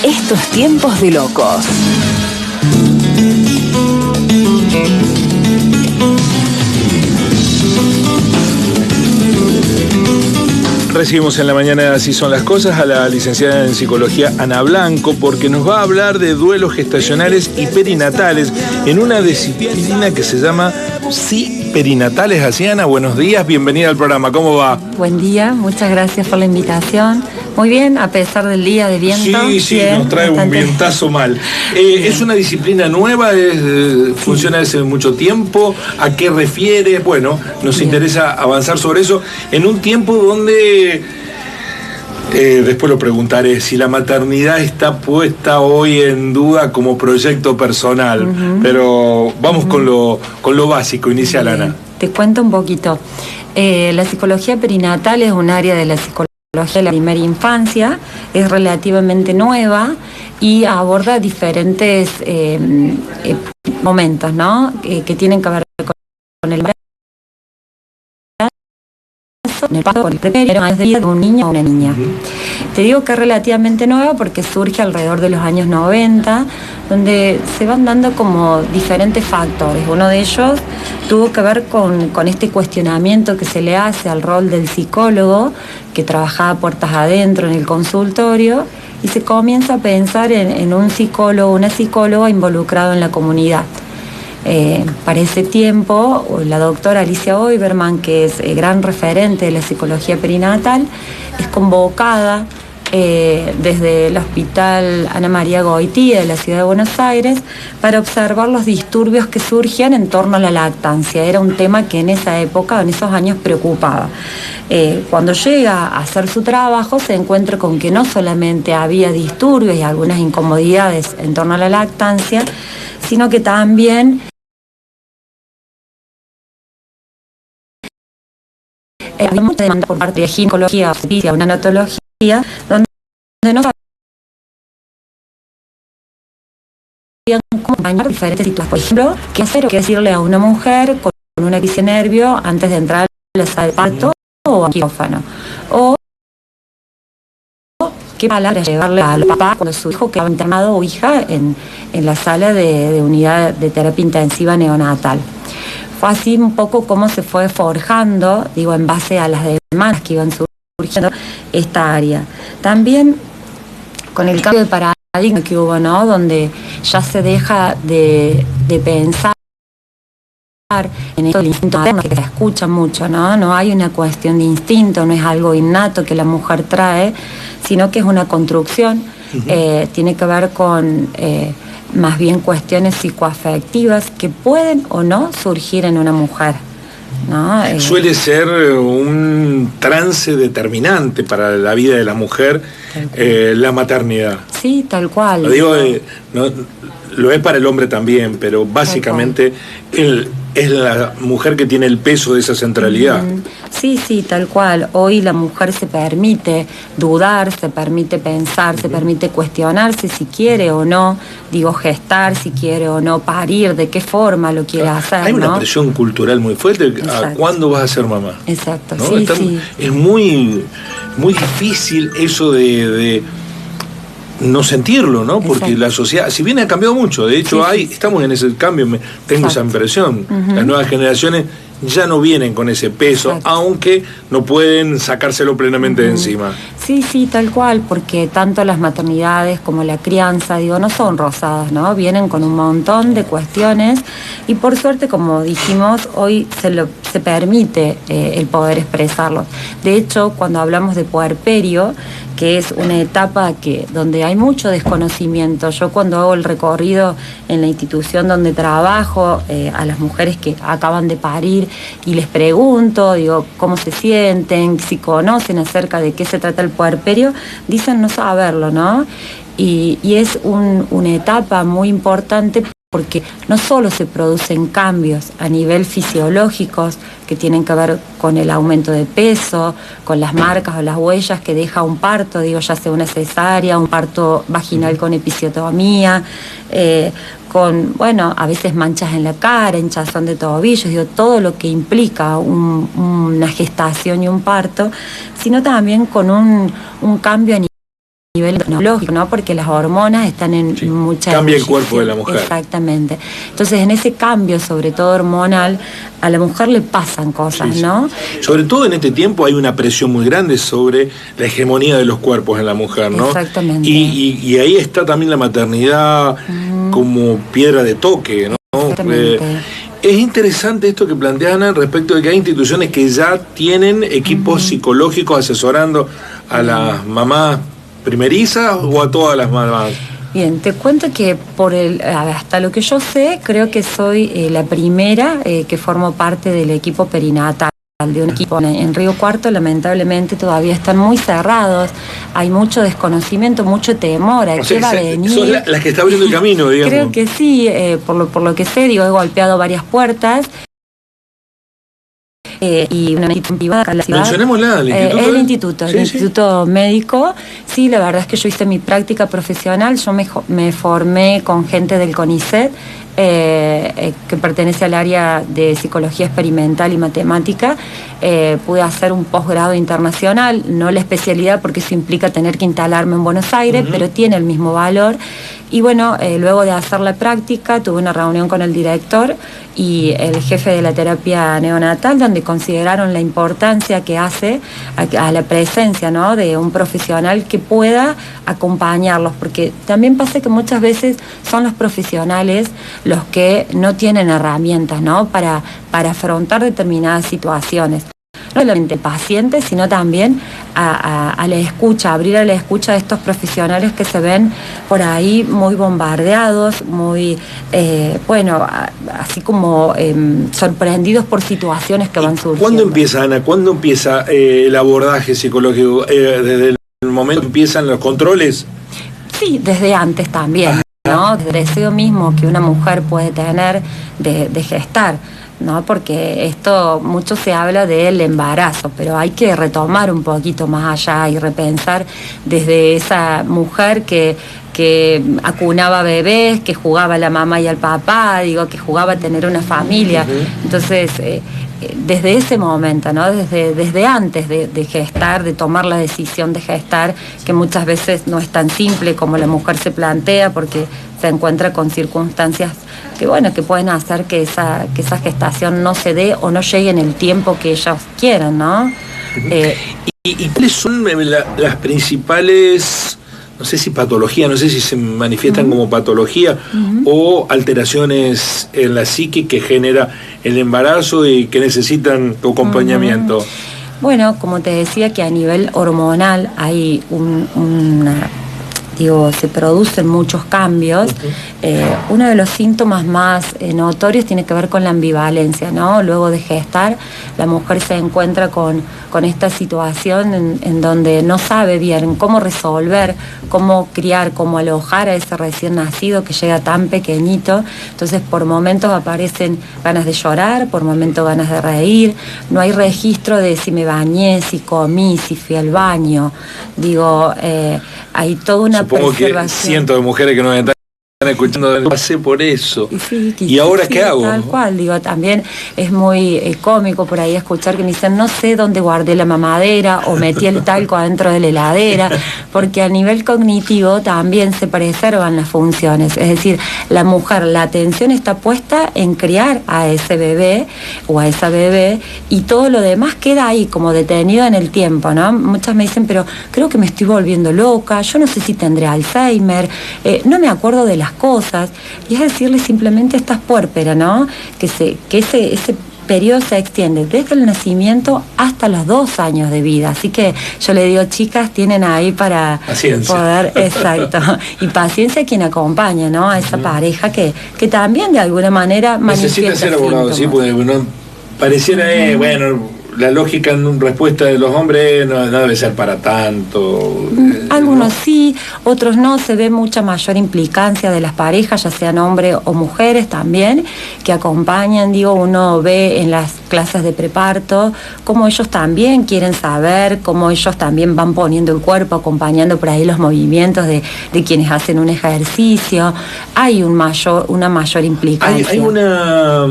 estos tiempos de locos. Recibimos en la mañana de Así Son las Cosas a la licenciada en Psicología Ana Blanco, porque nos va a hablar de duelos gestacionales y perinatales en una disciplina que se llama psiperinatales. Así, Ana, buenos días, bienvenida al programa, ¿cómo va? Buen día, muchas gracias por la invitación. Muy bien, a pesar del día de viento. Sí, bien, nos trae bastante... un vientazo mal. ¿Es una disciplina nueva? ¿Funciona desde mucho tiempo? ¿A qué refiere? Bueno, nos interesa avanzar sobre eso en un tiempo donde, después lo preguntaré, si la maternidad está puesta hoy en duda como proyecto personal. Pero vamos con lo básico, inicial, Ana. Te cuento un poquito. La psicología perinatal es un área de la psicología de la primera infancia, es relativamente nueva y aborda diferentes momentos, ¿no? Que tienen que ver con el con el precario de vida de un niño o una niña. Te digo que es relativamente nueva porque surge alrededor de los años 90, donde se van dando como diferentes factores. Uno de ellos tuvo que ver con este cuestionamiento que se le hace al rol del psicólogo, que trabajaba puertas adentro en el consultorio, y se comienza a pensar en un psicólogo, una psicóloga involucrado en la comunidad. Para ese tiempo, la doctora Alicia Oiberman, que es gran referente de la psicología perinatal, es convocada desde el Hospital Ana María Goitía de la Ciudad de Buenos Aires para observar los disturbios que surgían en torno a la lactancia. Era un tema que en esa época, en esos años, preocupaba. Cuando llega a hacer su trabajo, se encuentra con que no solamente había disturbios y algunas incomodidades en torno a la lactancia, sino que también había mucha demanda por parte de ginecología, obstetricia, neonatología, donde no sabían cómo manejar diferentes situaciones. Por ejemplo, qué hacer o qué decirle a una mujer con una crisis de nervio antes de entrar a la sala de parto o a quirófano. O qué palabras llevarle al papá cuando su hijo quedaba internado o hija en la sala de unidad de terapia intensiva neonatal. Fue así un poco como se fue forjando, digo, en base a las demandas que iban surgiendo esta área. También con el cambio de paradigma que hubo, ¿no? Donde ya se deja de pensar en esto del instinto materno, que se escucha mucho, ¿no? No hay una cuestión de instinto, no es algo innato que la mujer trae, sino que es una construcción. Tiene que ver con más bien cuestiones psicoafectivas que pueden o no surgir en una mujer, ¿no? Suele ser un trance determinante para la vida de la mujer, la maternidad. Sí, tal cual. Lo digo, lo es para el hombre también, pero básicamente es la mujer que tiene el peso de esa centralidad. Sí, tal cual. Hoy la mujer se permite dudar, se permite pensar, se permite cuestionarse si quiere o no, digo, gestar, si quiere o no parir, de qué forma lo quiere hacer, Hay una ¿no? presión cultural muy fuerte. ¿A cuándo vas a ser mamá? Exacto, ¿no? sí. Es muy difícil eso de no sentirlo, ¿no? Porque Exacto. la sociedad, si bien ha cambiado mucho, de hecho estamos en ese cambio, tengo esa impresión. Las nuevas generaciones ya no vienen con ese peso, aunque no pueden sacárselo plenamente de encima. Sí, tal cual, porque tanto las maternidades como la crianza, digo, no son rosadas, ¿no? Vienen con un montón de cuestiones y por suerte, como dijimos, hoy se permite el poder expresarlo. De hecho, cuando hablamos de puerperio, que es una etapa donde hay mucho desconocimiento. Yo cuando hago el recorrido en la institución donde trabajo, a las mujeres que acaban de parir y les pregunto, digo, cómo se sienten, si conocen acerca de qué se trata el puerperio, dicen no saberlo, ¿no? Y es una etapa muy importante porque no solo se producen cambios a nivel fisiológicos que tienen que ver con el aumento de peso, con las marcas o las huellas que deja un parto, digo, ya sea una cesárea, un parto vaginal con episiotomía, con, bueno, a veces manchas en la cara, hinchazón de tobillos, digo, todo lo que implica una gestación y un parto, sino también con un cambio a nivel lógico, ¿no? Porque las hormonas están en mucha cambia el ebullición. cuerpo de la mujer. Exactamente. Entonces, en ese cambio, sobre todo hormonal, a la mujer le pasan cosas, ¿no? Sobre todo en este tiempo hay una presión muy grande sobre la hegemonía de los cuerpos en la mujer, ¿no? Exactamente. Y ahí está también la maternidad como piedra de toque, ¿no? Es interesante esto que plantea Ana respecto de que hay instituciones que ya tienen equipos psicológicos asesorando a las mamás primerizas o a todas las mamás. Bien, te cuento que hasta lo que yo sé, creo que soy la primera que formo parte del equipo perinatal. De un equipo en Río Cuarto, lamentablemente todavía están muy cerrados, hay mucho desconocimiento, mucho temor a qué va a venir. Son las que está abriendo el camino, digamos. Creo que sí, por lo que sé, he golpeado varias puertas. Y una institución privada acá en la ciudad. Mencionémosla, el instituto. El instituto médico. Sí, la verdad es que yo hice mi práctica profesional, yo me formé con gente del CONICET, que pertenece al área de psicología experimental y matemática. Pude hacer un posgrado internacional, no la especialidad porque eso implica tener que instalarme en Buenos Aires, pero tiene el mismo valor. Y bueno, luego de hacer la práctica, tuve una reunión con el director y el jefe de la terapia neonatal, donde consideraron la importancia que hace a la presencia, ¿no?, de un profesional que pueda acompañarlos, porque también pasa que muchas veces son los profesionales los que no tienen herramientas, ¿no?, para afrontar determinadas situaciones. No solamente el paciente, sino también a la escucha, abrir a la escucha de estos profesionales que se ven por ahí muy bombardeados, muy, así como sorprendidos por situaciones que van surgiendo. ¿Cuándo empieza, Ana? ¿Cuándo empieza el abordaje psicológico? ¿Desde el momento que empiezan los controles? Sí, desde antes también, ¿no? Desde el deseo mismo que una mujer puede tener de gestar, ¿no? Porque esto mucho se habla del embarazo, pero hay que retomar un poquito más allá y repensar desde esa mujer que acunaba bebés, que jugaba a la mamá y al papá, que jugaba a tener una familia. Entonces, desde ese momento, ¿no? Desde antes de gestar, de tomar la decisión de gestar, que muchas veces no es tan simple como la mujer se plantea, porque se encuentra con circunstancias que pueden hacer que esa gestación no se dé o no llegue en el tiempo que ellos quieran, ¿no? ¿Y cuáles son las principales, no sé si patología, no sé si se manifiestan como patología o alteraciones en la psique que genera el embarazo y que necesitan tu acompañamiento? Bueno, como te decía, que a nivel hormonal hay se producen muchos cambios. Uno de los síntomas más notorios tiene que ver con la ambivalencia, ¿no? Luego de gestar, la mujer se encuentra con esta situación en donde no sabe bien cómo resolver, cómo criar, cómo alojar a ese recién nacido que llega tan pequeñito. Entonces, por momentos aparecen ganas de llorar, por momentos ganas de reír. No hay registro de si me bañé, si comí, si fui al baño. Hay toda una Supongo que cientos de mujeres que nos están escuchando, pasé por eso. ¿Y ahora qué hago? Tal cual, también es muy cómico por ahí escuchar que me dicen, no sé dónde guardé la mamadera o metí el talco adentro de la heladera, porque a nivel cognitivo también se preservan las funciones. Es decir, la mujer, la atención está puesta en criar a ese bebé o a esa bebé y todo lo demás queda ahí como detenido en el tiempo, ¿no? Muchas me dicen, pero creo que me estoy volviendo loca, yo no sé si tendré Alzheimer, no me acuerdo de las cosas, y es decirle simplemente estás puérpera, ¿no? Que ese periodo se extiende desde el nacimiento hasta los 2 años de vida, así que yo le digo, chicas, tienen ahí para paciencia. Poder, exacto, y paciencia quien acompaña, ¿no? A esa pareja que también de alguna manera necesita ser abogado, sí, porque pareciera, la lógica en respuesta de los hombres no debe ser para tanto. Algunos sí, otros no. Se ve mucha mayor implicancia de las parejas, ya sean hombres o mujeres también, que acompañan. Uno ve en las clases de preparto cómo ellos también quieren saber, cómo ellos también van poniendo el cuerpo, acompañando por ahí los movimientos de quienes hacen un ejercicio. Hay una mayor implicancia. Hay una...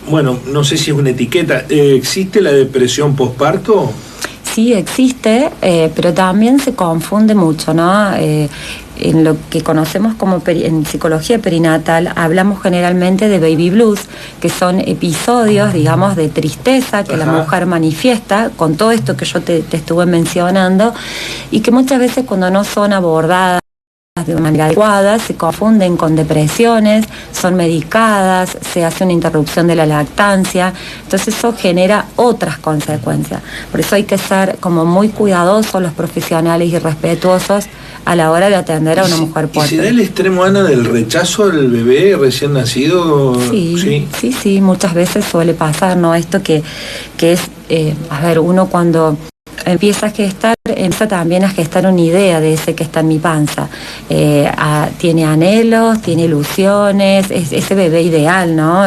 Bueno, no sé si es una etiqueta. ¿Existe la depresión posparto? sí existe, pero también se confunde mucho, ¿no? En lo que conocemos como en psicología perinatal hablamos generalmente de baby blues, que son episodios, digamos, de tristeza que la mujer manifiesta con todo esto que yo te estuve mencionando, y que muchas veces cuando no son abordadas de una manera adecuada se confunden con depresiones, son medicadas, se hace una interrupción de la lactancia, entonces eso genera otras consecuencias. Por eso hay que ser como muy cuidadosos los profesionales y respetuosos a la hora de atender a una mujer puerta. ¿Y se da el extremo, Ana, del rechazo al bebé recién nacido? Sí, muchas veces suele pasar, ¿no? Esto que es, a ver, uno cuando empieza a gestar, empieza también a gestar una idea de ese que está en mi panza. Tiene anhelos, tiene ilusiones, es ese bebé ideal, ¿no?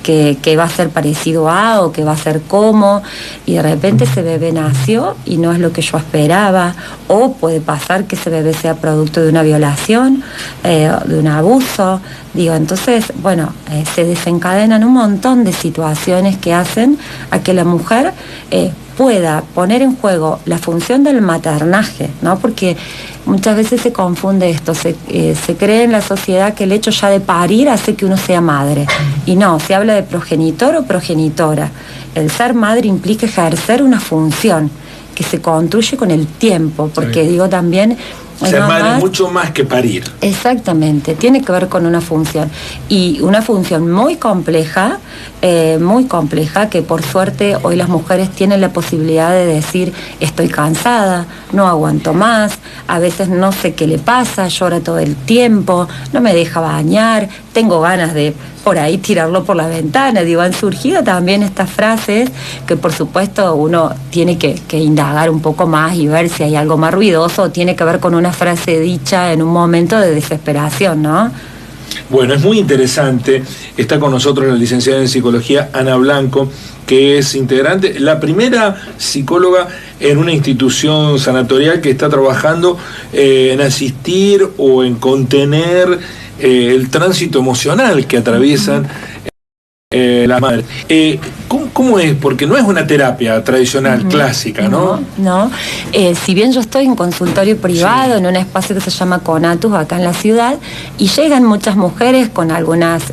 Que va a ser parecido a, o que va a ser como, y de repente ese bebé nació y no es lo que yo esperaba, o puede pasar que ese bebé sea producto de una violación, de un abuso. Digo, entonces, bueno, se desencadenan un montón de situaciones que hacen a que la mujer pueda poner en juego la función del maternaje, ¿no? Porque muchas veces se confunde esto, se cree en la sociedad que el hecho ya de parir hace que uno sea madre, y no, se habla de progenitor o progenitora. El ser madre implica ejercer una función que se construye con el tiempo, porque digo también... Ser madre es mucho más que parir. Exactamente, tiene que ver con una función, y una función muy compleja, que por suerte hoy las mujeres tienen la posibilidad de decir: estoy cansada, no aguanto más, a veces no sé qué le pasa, llora todo el tiempo, no me deja bañar, tengo ganas de por ahí tirarlo por la ventana. Digo, han surgido también estas frases que por supuesto uno tiene que indagar un poco más y ver si hay algo más ruidoso, o tiene que ver con una frase dicha en un momento de desesperación, ¿no? Bueno, es muy interesante. Está con nosotros la licenciada en psicología Ana Blanco, que es integrante, la primera psicóloga en una institución sanatorial que está trabajando en asistir o en contener el tránsito emocional que atraviesan las madres. ¿Cómo es? Porque no es una terapia tradicional, clásica, ¿no? No. Si bien yo estoy en consultorio privado, en un espacio que se llama Conatus, acá en la ciudad, y llegan muchas mujeres con algunas,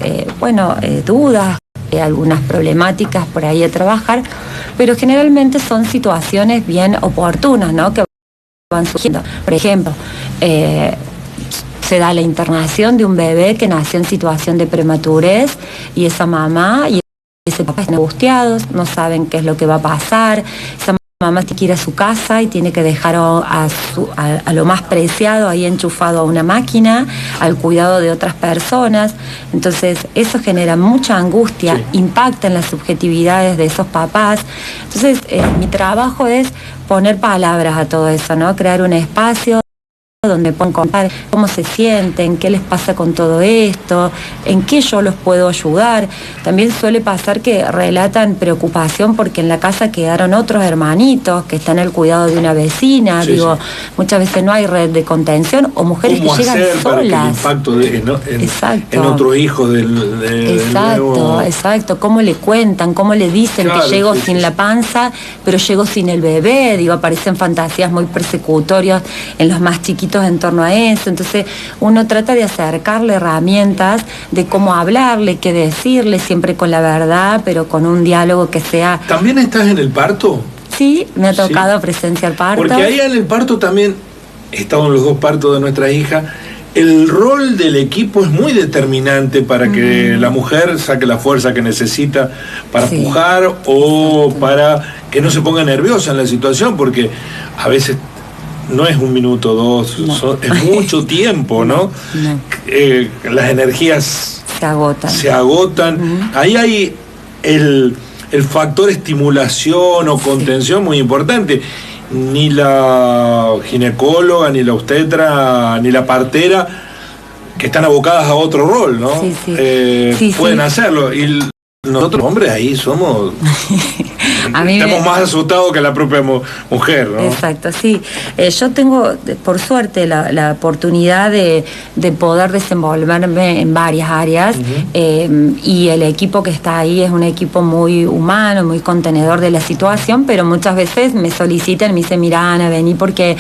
dudas, algunas problemáticas por ahí a trabajar, pero generalmente son situaciones bien oportunas, ¿no? Que van surgiendo. Por ejemplo, se da la internación de un bebé que nació en situación de prematurez, y esa mamá y ese papá están angustiados, no saben qué es lo que va a pasar. Esa mamá tiene que ir a su casa y tiene que dejar a lo más preciado ahí enchufado a una máquina, al cuidado de otras personas. Entonces eso genera mucha angustia, impacta en las subjetividades de esos papás. Entonces mi trabajo es poner palabras a todo eso, ¿no? Crear un espacio donde pueden contar cómo se sienten, qué les pasa con todo esto, en qué yo los puedo ayudar. También suele pasar que relatan preocupación porque en la casa quedaron otros hermanitos que están al cuidado de una vecina. Muchas veces no hay red de contención, o mujeres que llegan solas. Para que el impacto en otros hijos Exacto. Cómo le cuentan, cómo le dicen que llego sin la panza, pero llego sin el bebé. Aparecen fantasías muy persecutorias en los más chiquitos en torno a eso. Entonces uno trata de acercarle herramientas de cómo hablarle, qué decirle, siempre con la verdad, pero con un diálogo que sea... ¿También estás en el parto? Sí, me ha tocado presenciar parto. Porque ahí en el parto también, he estado en los dos partos de nuestra hija, el rol del equipo es muy determinante para que la mujer saque la fuerza que necesita para pujar, o para que no se ponga nerviosa en la situación, porque a veces no es un minuto, dos, es mucho tiempo, ¿no? Las energías se agotan. Ahí hay el factor estimulación o contención muy importante. Ni la ginecóloga, ni la obstetra, ni la partera, que están abocadas a otro rol, ¿no? Pueden hacerlo. Y nosotros, hombres, ahí somos A mí estamos más asustados que la propia mujer, ¿no? Exacto, sí. Yo tengo, por suerte, la oportunidad de poder desenvolverme en varias áreas, y el equipo que está ahí es un equipo muy humano, muy contenedor de la situación, pero muchas veces me solicitan, me dicen, mira, Ana, vení porque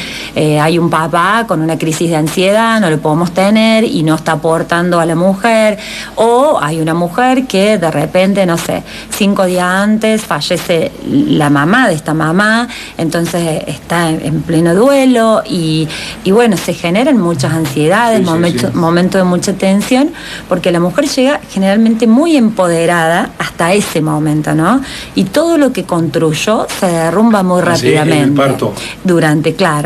hay un papá con una crisis de ansiedad, no lo podemos tener y no está aportando a la mujer, o hay una mujer que de repente, no sé, 5 días antes fallece la mamá de esta mamá, entonces está en pleno duelo y bueno, se generan muchas ansiedades, momentos de mucha tensión, porque la mujer llega generalmente muy empoderada hasta ese momento, ¿no? Y todo lo que construyó se derrumba muy rápidamente. En el parto.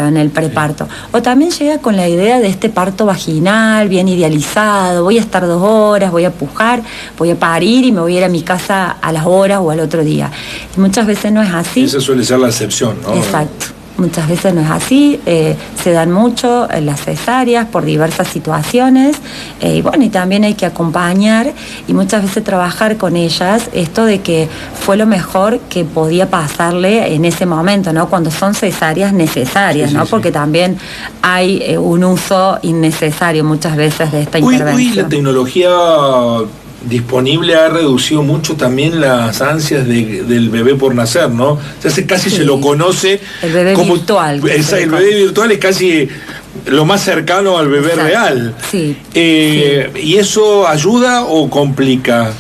En el preparto. O también llega con la idea de este parto vaginal, bien idealizado, voy a estar 2 horas, voy a pujar, voy a parir y me voy a ir a mi casa a las horas o al otro día. Y muchas veces no es así. Esa suele ser la excepción, ¿no? Exacto. Muchas veces no es así, se dan mucho las cesáreas por diversas situaciones, y bueno, y también hay que acompañar y muchas veces trabajar con ellas esto de que fue lo mejor que podía pasarle en ese momento, ¿no? Cuando son cesáreas necesarias, ¿no? Porque también hay un uso innecesario muchas veces de esta intervención. Hoy la tecnología disponible ha reducido mucho también las ansias del bebé por nacer, ¿no? Casi se lo conoce el bebé como virtual. El bebé virtual es casi lo más cercano al bebé real. Sí. ¿Y eso ayuda o complica?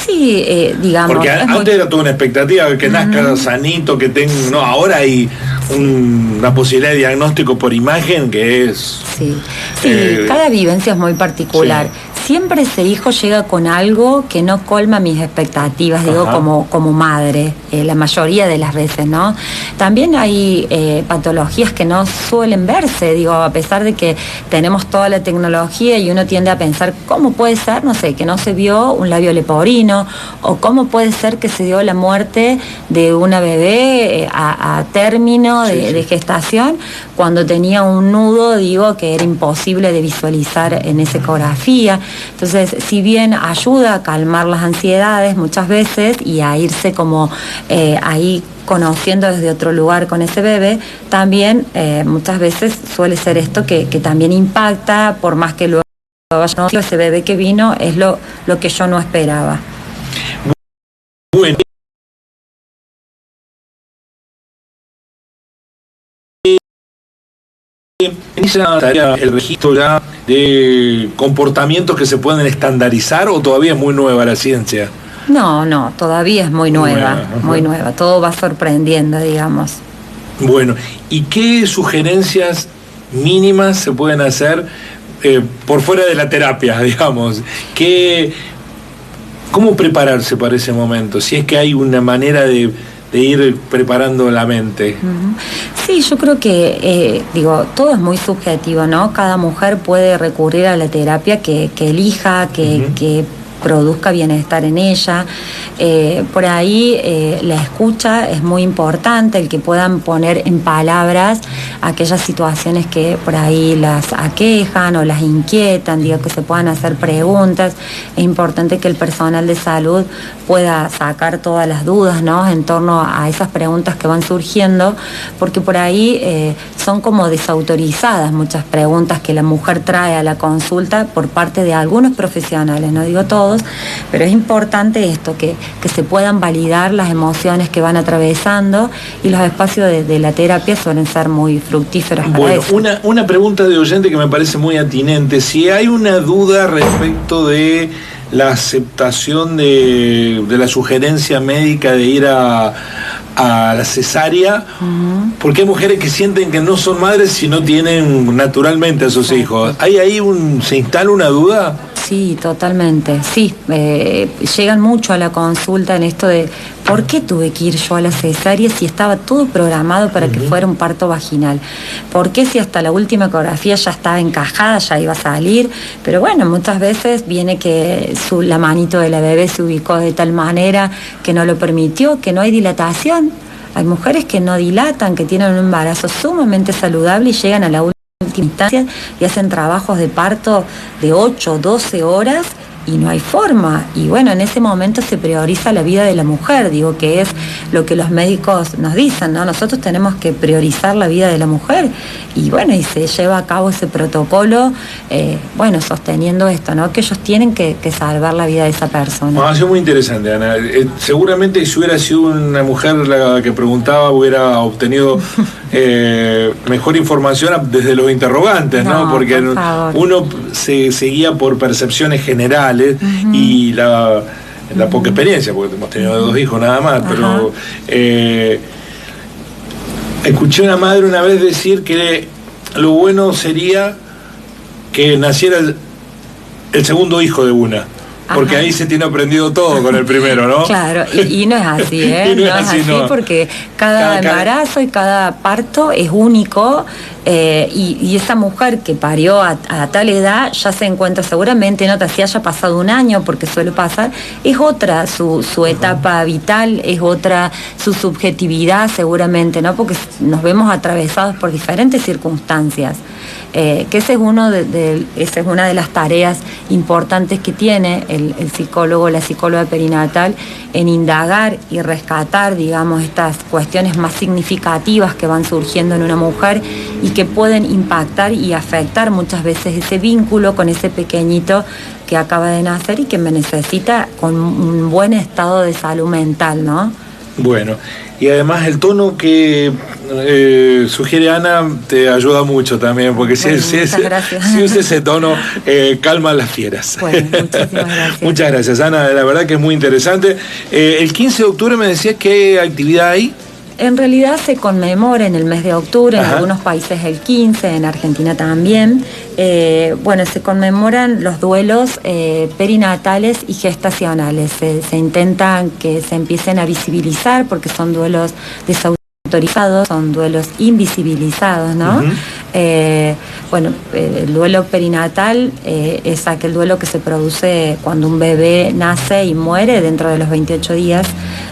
Sí, digamos. Porque antes era toda una expectativa de que nazca sanito, que tenga. No, ahora hay una posibilidad de diagnóstico por imagen que es. Sí, cada vivencia es muy particular. Sí. Siempre ese hijo llega con algo que no colma mis expectativas, digo, como madre, la mayoría de las veces, ¿no? También hay patologías que no suelen verse, digo, a pesar de que tenemos toda la tecnología y uno tiende a pensar, ¿cómo puede ser, no sé, que no se vio un labio leporino? O ¿cómo puede ser que se dio la muerte de una bebé a término de gestación cuando tenía un nudo, digo, que era imposible de visualizar en esa ecografía? Entonces, si bien ayuda a calmar las ansiedades muchas veces y a irse como ahí conociendo desde otro lugar con ese bebé, también muchas veces suele ser esto que también impacta, por más que luego ese bebé que vino es lo que yo no esperaba. Bueno. ¿El registro ya de comportamientos que se pueden estandarizar o todavía es muy nueva la ciencia? No, todavía es muy nueva, muy nueva. Todo va sorprendiendo, digamos. Bueno, ¿y qué sugerencias mínimas se pueden hacer por fuera de la terapia, digamos? ¿Cómo prepararse para ese momento? Si es que hay una manera de ir preparando la mente. Sí, yo creo que, todo es muy subjetivo, ¿no? Cada mujer puede recurrir a la terapia que elija, que produzca bienestar en ella. Por ahí la escucha es muy importante, el que puedan poner en palabras aquellas situaciones que por ahí las aquejan o las inquietan, que se puedan hacer preguntas. Es importante que el personal de salud pueda sacar todas las dudas, ¿no?, en torno a esas preguntas que van surgiendo, porque por ahí son como desautorizadas muchas preguntas que la mujer trae a la consulta por parte de algunos profesionales, no digo todos, pero es importante esto, que se puedan validar las emociones que van atravesando, y los espacios de la terapia suelen ser muy fructíferos para eso. Una pregunta de oyente que me parece muy atinente: si hay una duda respecto de la aceptación de la sugerencia médica de ir a la cesárea, porque hay mujeres que sienten que no son madres si no tienen naturalmente a sus hijos. ¿Hay ahí se instala una duda? Sí, totalmente, sí. Llegan mucho a la consulta en esto de ¿por qué tuve que ir yo a la cesárea si estaba todo programado para que fuera un parto vaginal? ¿Por qué si hasta la última ecografía ya estaba encajada, ya iba a salir? Pero bueno, muchas veces viene que la manito de la bebé se ubicó de tal manera que no lo permitió, que no hay dilatación. Hay mujeres que no dilatan, que tienen un embarazo sumamente saludable y llegan a la última instancia y hacen trabajos de parto de 8, 12 horas y no hay forma. Y bueno, en ese momento se prioriza la vida de la mujer, digo, que es lo que los médicos nos dicen, ¿no? Nosotros tenemos que priorizar la vida de la mujer y bueno, y se lleva a cabo ese protocolo, bueno, sosteniendo esto, ¿no? Que ellos tienen que salvar la vida de esa persona. Ha sido muy interesante, Ana. Seguramente si hubiera sido una mujer la que preguntaba, hubiera obtenido mejor información desde los interrogantes, ¿no? Porque uno se guía por percepciones generales y la poca experiencia, porque hemos tenido 2 hijos nada más, pero escuché a una madre una vez decir que lo bueno sería que naciera el segundo hijo de una. Porque ahí se tiene aprendido todo con el primero, ¿no? Claro, y no es así, ¿eh? No es así, no. Porque cada embarazo y cada parto es único, y esa mujer que parió a tal edad ya se encuentra seguramente en otra, si haya pasado un año, porque suele pasar, es otra su etapa vital, es otra su subjetividad seguramente, ¿no? Porque nos vemos atravesados por diferentes circunstancias. Que esa es una de las tareas importantes que tiene el psicólogo, la psicóloga perinatal, en indagar y rescatar, digamos, estas cuestiones más significativas que van surgiendo en una mujer y que pueden impactar y afectar muchas veces ese vínculo con ese pequeñito que acaba de nacer y que me necesita con un buen estado de salud mental, ¿no? Bueno, y además el tono que sugiere Ana te ayuda mucho también, porque si usa ese tono, calma a las fieras. Bueno, muchísimas gracias. Muchas gracias, Ana, la verdad que es muy interesante. El 15 de octubre me decías qué actividad hay. En realidad se conmemora en el mes de octubre, en algunos países el 15, en Argentina también. Bueno, se conmemoran los duelos perinatales y gestacionales. Se intentan que se empiecen a visibilizar porque son duelos desautorizados, son duelos invisibilizados, ¿no? Bueno, el duelo perinatal es aquel duelo que se produce cuando un bebé nace y muere dentro de los 28 días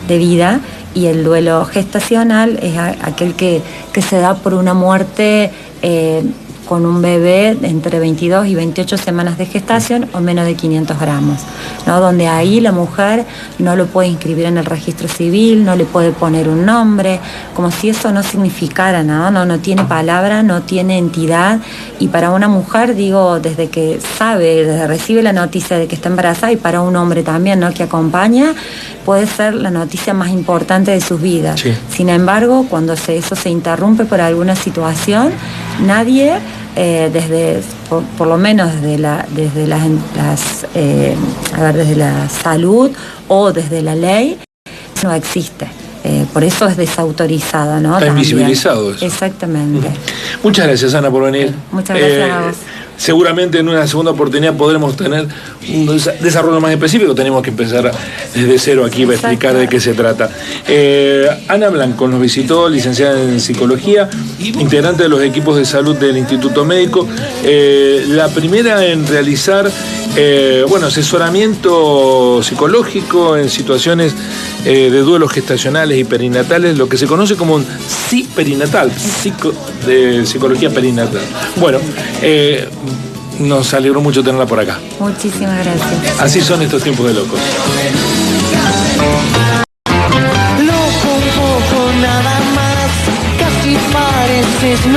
de vida. Y el duelo gestacional es aquel que se da por una muerte con un bebé entre 22 y 28 semanas de gestación o menos de 500 gramos, ¿no? Donde ahí la mujer no lo puede inscribir en el registro civil, no le puede poner un nombre, como si eso no significara, ¿no? No tiene palabra, no tiene entidad. Y para una mujer, digo, desde que recibe la noticia de que está embarazada, y para un hombre también, ¿no? Que acompaña, puede ser la noticia más importante de sus vidas. Sí. Sin embargo, cuando eso se interrumpe por alguna situación, nadie, por lo menos desde la salud o desde la ley, no existe. Por eso es desautorizado, ¿no? Está invisibilizado eso. Exactamente. Muchas gracias, Ana, por venir. Muchas gracias a vos. Seguramente en una segunda oportunidad podremos tener un desarrollo más específico. Tenemos que empezar desde cero aquí para explicar de qué se trata. Ana Blanco nos visitó, licenciada en psicología, integrante de los equipos de salud del Instituto Médico, la primera en realizar asesoramiento psicológico en situaciones de duelos gestacionales y perinatales, lo que se conoce como un perinatal, de psicología perinatal. Bueno, nos alegró mucho tenerla por acá. Muchísimas gracias. Así son estos tiempos de locos.